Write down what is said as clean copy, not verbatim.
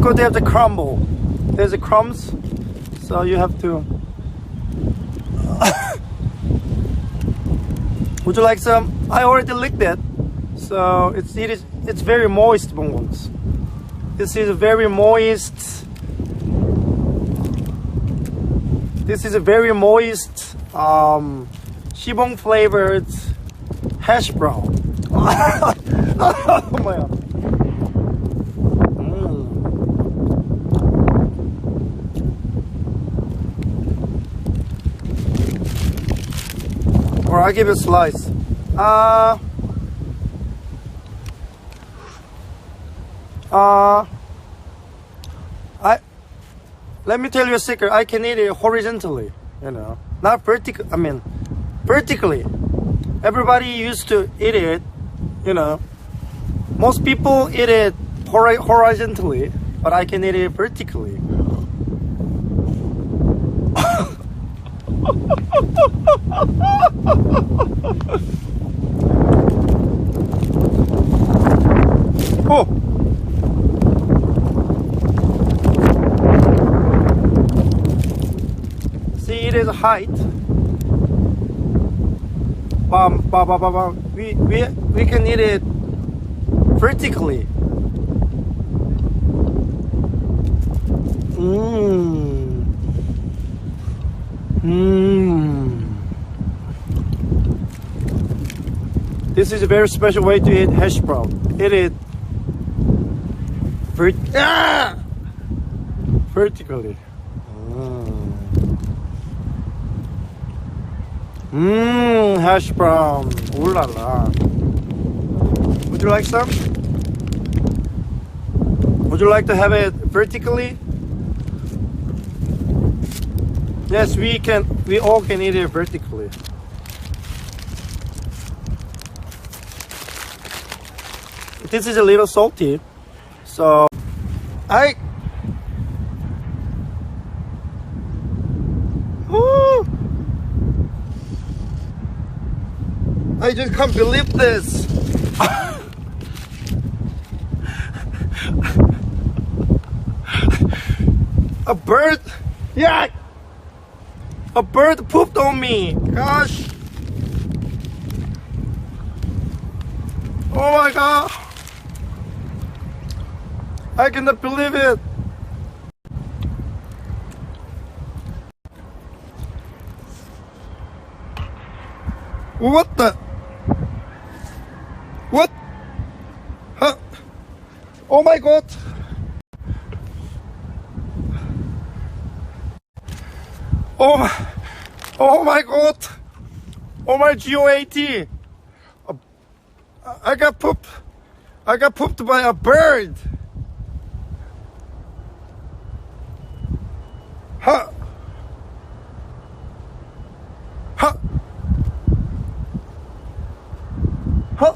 because they have the crumble. There's the crumbs, so you have to. Would you like some? I already licked it, so it's very moist bonbons. This is very moist. This is a very moist, shibong flavored hash brown. Oh my God. Or I'll give you a slice. Let me tell you a secret. I can eat it horizontally, you know, not vertical. I mean, vertically. Everybody used to eat it, you know. Most people eat it horizontally, but I can eat it vertically. Oh. See, it is height. We can eat it vertically. This is a very special way to eat hash brown. Eat it vertically. Hash brown. Ooh la la. Would you like some? Would you like to have it vertically? Yes, we can. We all can eat it vertically. This is a little salty, so I just can't believe this. A bird, yeah, a bird pooped on me. Gosh. Oh my God. I cannot believe it. What the? What? Huh? Oh my God. Oh my God. Oh my GOAT. I got pooped. I got pooped by a bird. Huh? Huh? Huh?